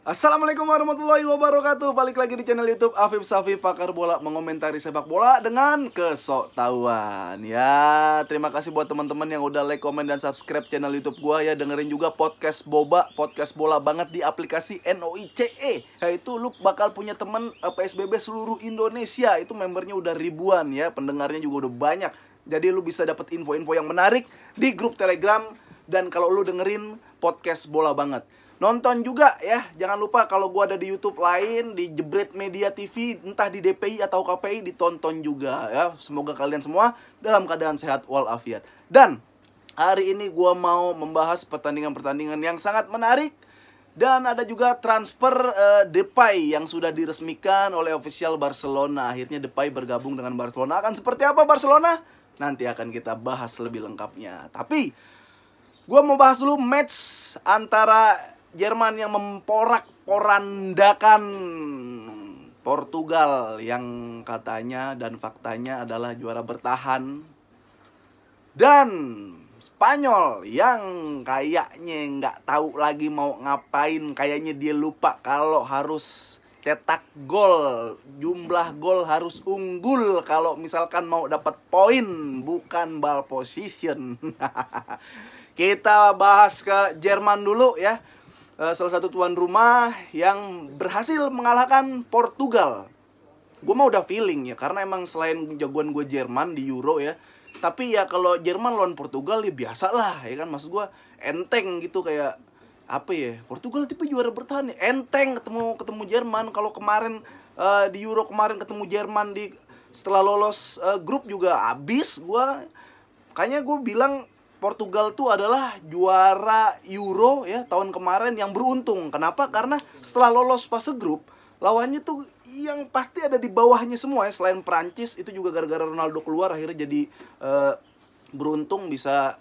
Assalamualaikum warahmatullahi wabarakatuh. Balik lagi di channel YouTube Afif Safi, pakar bola mengomentari sepak bola dengan kesoktahuan. Ya, terima kasih buat teman-teman yang udah like, komen, dan subscribe channel YouTube gua ya. Dengerin juga podcast Boba, podcast bola banget di aplikasi NOICE. Yaitu lu bakal punya teman PSBB seluruh Indonesia. Itu membernya udah ribuan ya, pendengarnya juga udah banyak. Jadi lu bisa dapat info-info yang menarik di grup Telegram. Dan kalau lu dengerin podcast bola banget, nonton juga ya, jangan lupa kalau gua ada di YouTube lain, di Jebret Media TV, entah di DPI atau KPI, ditonton juga ya. Semoga kalian semua dalam keadaan sehat walafiat. Dan hari ini gua mau membahas pertandingan-pertandingan yang sangat menarik. Dan ada juga transfer Depay yang sudah diresmikan oleh official Barcelona. Akhirnya Depay bergabung dengan Barcelona. Akan seperti apa Barcelona? Nanti akan kita bahas lebih lengkapnya. Tapi gua mau bahas dulu match antara Jerman yang memporak-porandakan Portugal yang katanya dan faktanya adalah juara bertahan, dan Spanyol yang kayaknya nggak tahu lagi mau ngapain. Kayaknya dia lupa kalau harus cetak gol, jumlah gol harus unggul kalau misalkan mau dapat poin, bukan ball position. Kita bahas ke Jerman dulu ya. Salah satu tuan rumah yang berhasil mengalahkan Portugal. Gue mah udah feeling ya, karena emang selain jagoan gue Jerman di Euro ya, tapi ya kalau Jerman lawan Portugal ya biasa lah ya kan. Maksud gue enteng gitu, kayak apa ya, Portugal tipe juara bertahan ya, enteng ketemu Jerman. Kalau kemarin di Euro kemarin ketemu Jerman setelah lolos grup juga abis. Kayaknya gue bilang Portugal tuh adalah juara Euro ya tahun kemarin yang beruntung. Kenapa? Karena setelah lolos fase grup, lawannya tuh yang pasti ada di bawahnya semua ya. Selain Prancis, itu juga gara-gara Ronaldo keluar akhirnya jadi beruntung bisa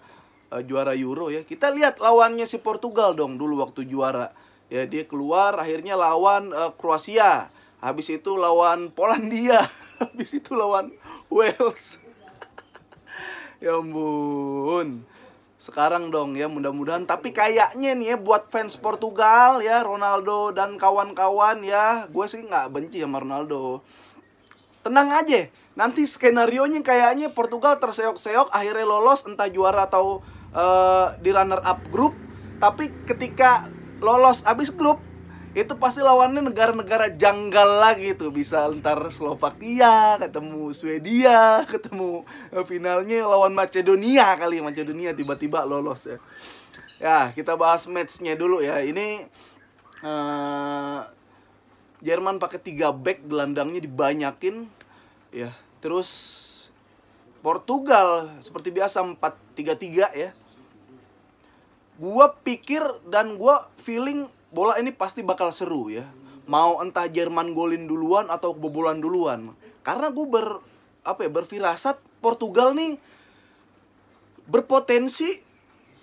juara Euro ya. Kita lihat lawannya si Portugal dong dulu waktu juara. Ya, dia keluar akhirnya lawan Kroasia. Habis itu lawan Polandia. Habis itu lawan Wales. Ya ampun. Sekarang dong ya, mudah-mudahan. Tapi kayaknya nih ya, buat fans Portugal ya, Ronaldo dan kawan-kawan ya, gue sih nggak benci sama Ronaldo. Tenang aja, nanti skenarionya kayaknya Portugal terseok-seok akhirnya lolos, entah juara atau di runner up grup. Tapi ketika lolos abis grup, itu pasti lawannya negara-negara janggal lagi tuh. Bisa ntar Slovakia ketemu Swedia, ketemu finalnya lawan Macedonia kali. Macedonia tiba-tiba lolos ya. Ya, kita bahas matchnya dulu ya. Ini Jerman pakai 3 back, gelandangnya dibanyakin ya. Terus Portugal seperti biasa 4-3-3 ya. Gua pikir dan gua feeling bola ini pasti bakal seru ya. Mau entah Jerman golin duluan atau kebobolan duluan. Karena gue berfirasat Portugal nih berpotensi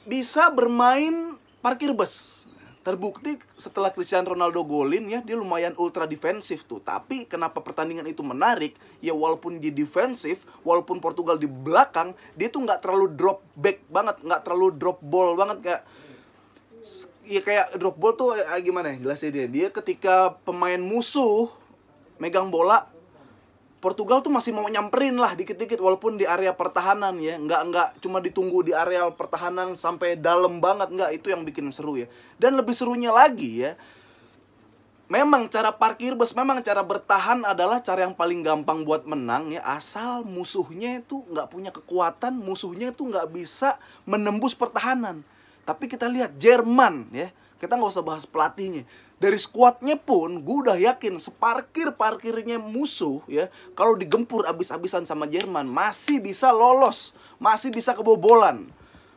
bisa bermain parkir bus. Terbukti setelah Cristiano Ronaldo golin ya, dia lumayan ultra defensif tuh. Tapi kenapa pertandingan itu menarik? Ya walaupun dia defensif, walaupun Portugal di belakang, dia tuh nggak terlalu drop back banget, nggak terlalu drop ball banget. Kayak drop ball tuh gimana ya jelasin dia ketika pemain musuh megang bola, Portugal tuh masih mau nyamperin lah dikit-dikit walaupun di area pertahanan ya. Nggak cuma ditunggu di area pertahanan sampai dalam banget, nggak. Itu yang bikin seru ya. Dan lebih serunya lagi ya, memang cara parkir bus, memang cara bertahan adalah cara yang paling gampang buat menang ya. Asal musuhnya itu nggak punya kekuatan, musuhnya itu nggak bisa menembus pertahanan. Tapi kita lihat Jerman ya, kita nggak usah bahas pelatihnya. Dari skuadnya pun gue udah yakin separkir-parkirnya musuh ya, kalau digempur abis-abisan sama Jerman masih bisa lolos, masih bisa kebobolan.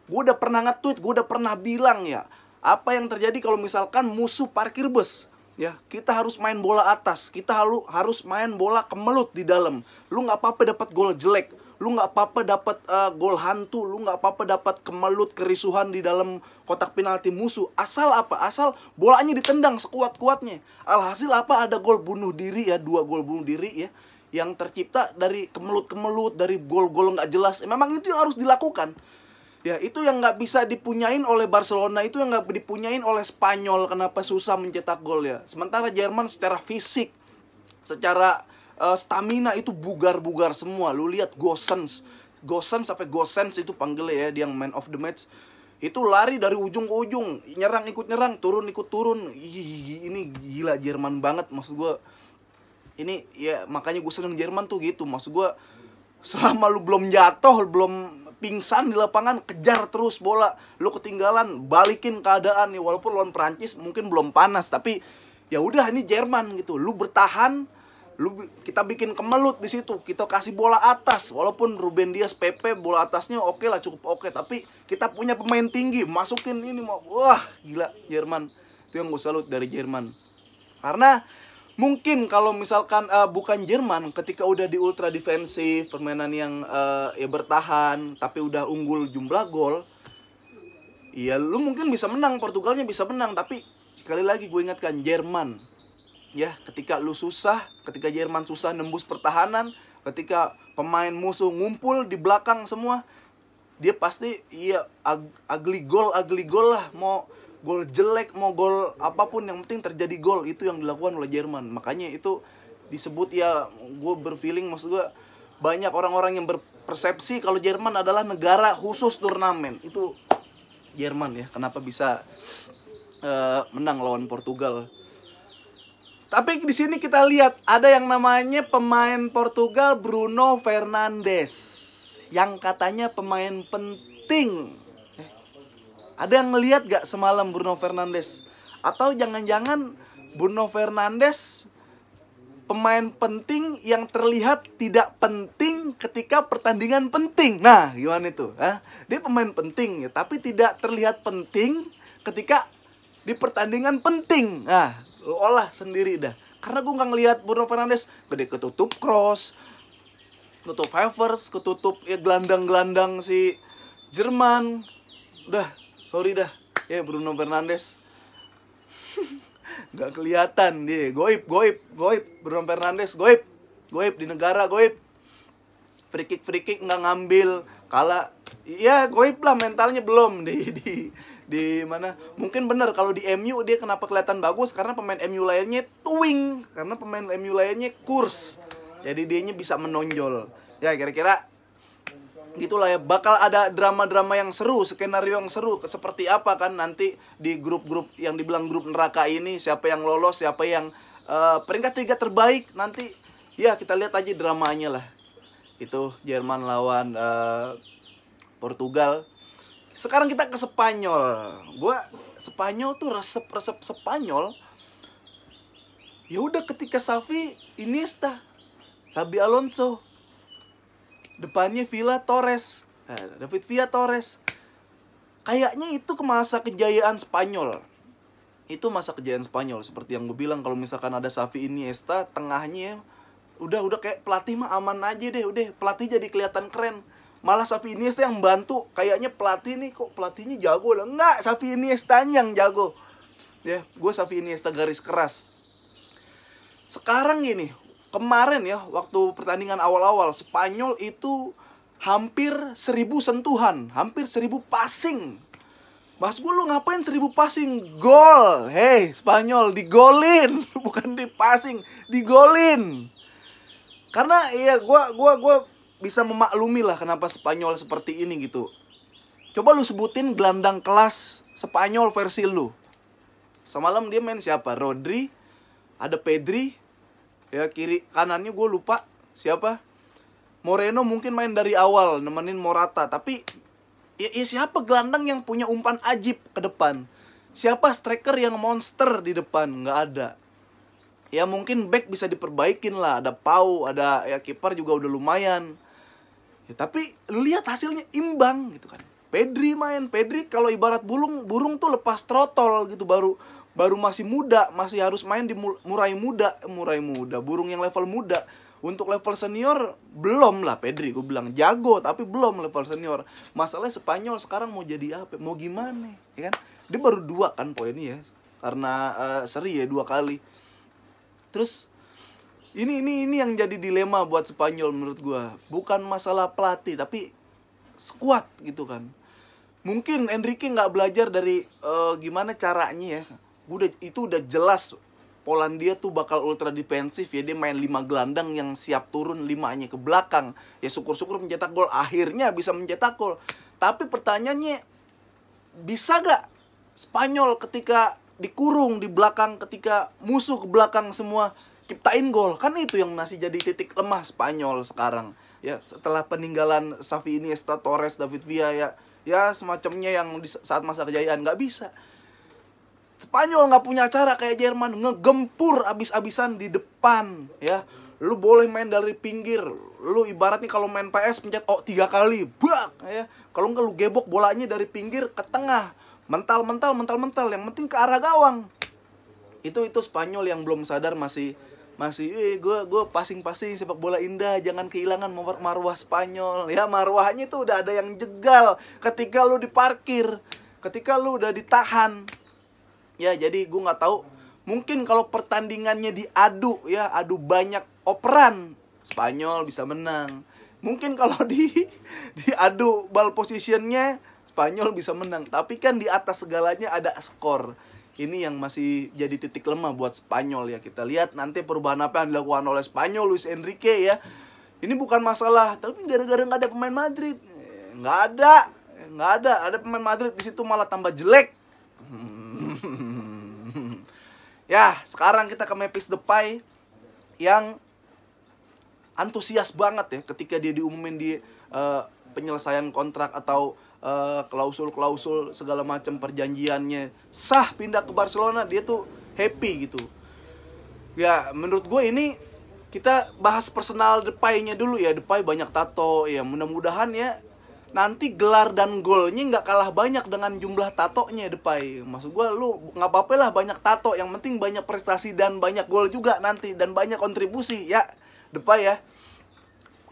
Gue udah pernah nge-tweet, gue udah pernah bilang ya, apa yang terjadi kalau misalkan musuh parkir bus ya, kita harus main bola atas, kita harus main bola kemelut di dalam. Lu nggak apa-apa dapat gol jelek, lu nggak apa-apa dapat gol hantu, lu nggak apa-apa dapat kemelut kerisuhan di dalam kotak penalti musuh. Asal apa? Asal bolanya ditendang sekuat-kuatnya. Alhasil apa? Ada gol bunuh diri ya, 2 gol bunuh diri ya, yang tercipta dari kemelut-kemelut, dari gol-gol nggak jelas. Memang itu yang harus dilakukan. Ya, itu yang nggak bisa dipunyain oleh Barcelona, itu yang nggak dipunyain oleh Spanyol. Kenapa susah mencetak gol ya? Sementara Jerman secara fisik, secara stamina itu bugar-bugar semua. Lu lihat Gosens sampai Gosens itu panggilnya ya, dia yang man of the match. Itu lari dari ujung ke ujung, nyerang ikut nyerang, turun ikut turun. Ini gila Jerman banget maksud gua. Ini ya makanya gue seneng Jerman tuh gitu. Maksud gua selama lu belum jatuh, belum pingsan di lapangan, kejar terus bola. Lu ketinggalan, balikin keadaan nih. Walaupun lawan Prancis mungkin belum panas, tapi ya udah ini Jerman gitu. Lu bertahan, kita bikin kemelut di situ. Kita kasih bola atas. Walaupun Ruben Dias PP bola atasnya oke lah, cukup oke, tapi kita punya pemain tinggi, masukin ini mau. Wah, gila Jerman. Itu yang gue salut dari Jerman. Karena mungkin kalau misalkan bukan Jerman, ketika udah di ultra defensif, permainan yang ya bertahan, tapi udah unggul jumlah gol, ya lu mungkin bisa menang, Portugalnya bisa menang. Tapi sekali lagi gue ingatkan, Jerman, ya ketika lu susah, ketika Jerman susah nembus pertahanan, ketika pemain musuh ngumpul di belakang semua, dia pasti ya ugly goal lah. Mau gol jelek, mau gol apapun, yang penting terjadi gol. Itu yang dilakukan oleh Jerman. Makanya itu disebut ya, gue berfeeling, maksud gue banyak orang-orang yang berpersepsi kalau Jerman adalah negara khusus turnamen. Itu Jerman ya, kenapa bisa menang lawan Portugal. Tapi di sini kita lihat ada yang namanya pemain Portugal, Bruno Fernandes, yang katanya pemain penting. Ada yang ngelihat gak semalam Bruno Fernandes? Atau jangan-jangan Bruno Fernandes pemain penting yang terlihat tidak penting ketika pertandingan penting. Nah, gimana itu? Dia pemain penting ya, tapi tidak terlihat penting ketika di pertandingan penting. Nah, lo olah sendiri dah. Karena gue gak ngelihat Bruno Fernandes gede ketutup cross, ketutup Havertz, ketutup ya gelandang-gelandang si Jerman. Udah, sorry dah ya Bruno Fernandes. Gak kelihatan dia. Goib Bruno Fernandes, goib di negara, goib. Free kick nggak ngambil, kalah. Ya goib lah, mentalnya belum di mana. Mungkin bener kalau di MU dia kenapa kelihatan bagus, karena pemain MU lainnya tuing, karena pemain MU lainnya kurs. Jadi dianya bisa menonjol. Ya kira-kira gitulah ya, bakal ada drama-drama yang seru, skenario yang seru seperti apa kan nanti di grup-grup yang dibilang grup neraka ini, siapa yang lolos, siapa yang peringkat 3 terbaik nanti. Ya kita lihat aja dramanya lah. Itu Jerman lawan Portugal. Sekarang kita ke Spanyol. Spanyol tuh resep Spanyol. Ya udah ketika Xavi, Iniesta, Xabi Alonso, depannya David Villa Torres. Kayaknya itu ke masa kejayaan Spanyol. Itu masa kejayaan Spanyol. Seperti yang gue bilang, kalau misalkan ada Xavi, Iniesta, tengahnya udah kayak pelatih mah aman aja deh. Udah pelatih jadi kelihatan keren. Malah Xavi Iniesta yang bantu. Kayaknya pelatih nih, kok pelatihnya jago lah. Enggak, Xavi Iniesta yang jago. Ya, gue Xavi Iniesta garis keras. Sekarang gini, kemarin ya, waktu pertandingan awal-awal, Spanyol itu hampir 1000 sentuhan, hampir 1000 passing. Mas gue, lu ngapain 1000 passing? Gol! Hei, Spanyol, digolin. Bukan dipassing, digolin. Karena ya gue bisa memaklumi lah kenapa Spanyol seperti ini gitu. Coba lu sebutin gelandang kelas Spanyol versi lu. Semalam dia main siapa? Rodri, ada Pedri, ya kiri kanannya gue lupa siapa. Moreno mungkin main dari awal nemenin Morata, tapi ya siapa gelandang yang punya umpan ajib ke depan? Siapa striker yang monster di depan? Nggak ada. Ya mungkin back bisa diperbaikin lah, ada Pau, ada ya kiper juga udah lumayan. Ya, tapi lu lihat hasilnya imbang gitu kan. Pedri kalau ibarat burung tuh lepas trotol gitu, baru masih muda, masih harus main di murai muda, burung yang level muda. Untuk level senior belum lah Pedri, gue bilang jago tapi belum level senior. Masalahnya Spanyol sekarang mau jadi apa? Mau gimana? Ya kan? Dia baru 2 kan poinnya ya, karena seri ya 2 kali. Terus ini yang jadi dilema buat Spanyol menurut gue. Bukan masalah pelatih tapi skuad gitu kan. Mungkin Enrique nggak belajar dari gimana caranya ya. Itu udah jelas Polandia tuh bakal ultra defensif ya. Dia main 5 gelandang yang siap turun 5-nya ke belakang. Ya syukur-syukur mencetak gol. Akhirnya bisa mencetak gol. Tapi pertanyaannya, bisa gak Spanyol ketika dikurung di belakang, ketika musuh ke belakang semua, ciptain gol? Kan itu yang masih jadi titik lemah Spanyol sekarang. Ya setelah peninggalan Xavi, Iniesta, Torres, David Villa ya semacamnya yang di saat masa kejayaan, nggak bisa. Spanyol nggak punya cara kayak Jerman ngegempur abis-abisan di depan ya. Lu boleh main dari pinggir, lu ibaratnya kalau main PS pencet 3 kali, bak ya. Kalau nggak lu gebok bolanya dari pinggir ke tengah, mental, yang penting ke arah gawang. Itu Spanyol yang belum sadar, masih gue passing sepak bola indah, jangan kehilangan marwah Spanyol ya. Marwahnya itu udah ada yang jegal ketika lu diparkir, ketika lu udah ditahan ya. Jadi gue nggak tahu, mungkin kalau pertandingannya diadu ya, adu banyak operan, Spanyol bisa menang. Mungkin kalau diadu ball positionnya, Spanyol bisa menang. Tapi kan di atas segalanya ada skor. Ini yang masih jadi titik lemah buat Spanyol ya. Kita lihat nanti perubahan apa yang dilakukan oleh Spanyol, Luis Enrique ya. Ini bukan masalah, tapi gara-gara nggak ada pemain Madrid. Nggak ada. Ada pemain Madrid di situ malah tambah jelek. Ya, sekarang kita ke Memphis Depay yang antusias banget ya ketika dia diumumin di penyelesaian kontrak atau klausul segala macam perjanjiannya sah pindah ke Barcelona. Dia tuh happy gitu ya. Menurut gue ini kita bahas personal Depay-nya dulu ya. Depay banyak tato ya, mudah-mudahan ya nanti gelar dan golnya nggak kalah banyak dengan jumlah tatonya Depay. Maksud gue, lu nggak apa-apa lah banyak tato, yang penting banyak prestasi dan banyak gol juga nanti, dan banyak kontribusi ya Depay ya.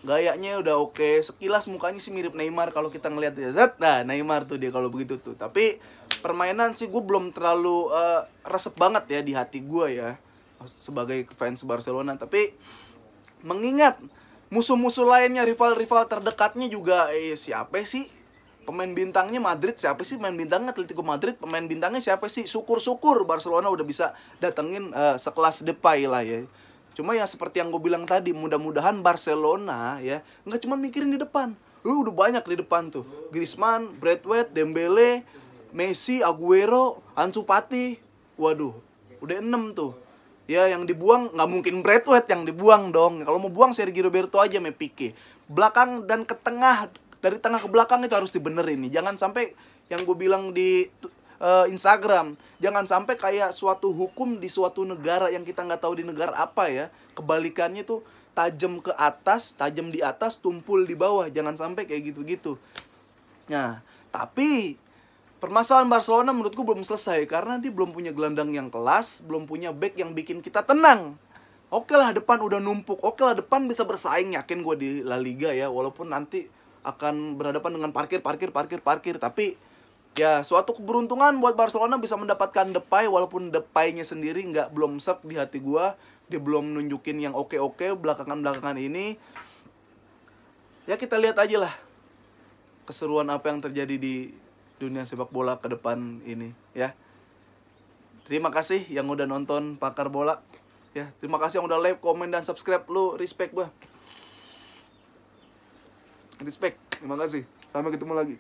Gayanya udah oke, sekilas mukanya sih mirip Neymar kalau kita ngeliat dia. Nah, Neymar tuh dia kalau begitu tuh. Tapi permainan sih gue belum terlalu resep banget ya di hati gue ya sebagai fans Barcelona. Tapi mengingat musuh-musuh lainnya, rival-rival terdekatnya juga siapa sih pemain bintangnya Madrid? Siapa sih pemain bintangnya Atletico Madrid? Pemain bintangnya siapa sih? Syukur-syukur Barcelona udah bisa datengin sekelas Depay lah ya. Cuma ya seperti yang gue bilang tadi, mudah-mudahan Barcelona ya nggak cuma mikirin di depan. Lu udah banyak di depan tuh, Griezmann, Braithwaite, Dembele, Messi, Aguero, Ansu Fati. Waduh, udah 6 tuh. Ya yang dibuang nggak mungkin Braithwaite yang dibuang dong. Kalau mau buang Sergio Roberto aja, Pique. Belakang dan ke tengah, dari tengah ke belakang itu harus dibenerin nih. Jangan sampai yang gue bilang di Instagram, jangan sampai kayak suatu hukum di suatu negara yang kita nggak tahu di negara apa ya, kebalikannya tuh tajam ke atas, tajam di atas, tumpul di bawah. Jangan sampai kayak gitu-gitu. Nah, tapi permasalahan Barcelona menurutku belum selesai karena dia belum punya gelandang yang kelas, belum punya back yang bikin kita tenang. Oke lah depan udah numpuk, oke lah depan bisa bersaing, yakin gue di La Liga ya, walaupun nanti akan berhadapan dengan parkir. Tapi ya suatu keberuntungan buat Barcelona bisa mendapatkan Depay, walaupun Depay-nya sendiri belum serp di hati gua. Dia belum nunjukin yang oke-oke belakangan ini. Ya kita lihat aja lah keseruan apa yang terjadi di dunia sepak bola ke depan ini ya. Terima kasih yang udah nonton Pakar Bola ya. Terima kasih yang udah like, komen, dan subscribe. Lu respect gua. Respect. Terima kasih. Sampai ketemu lagi.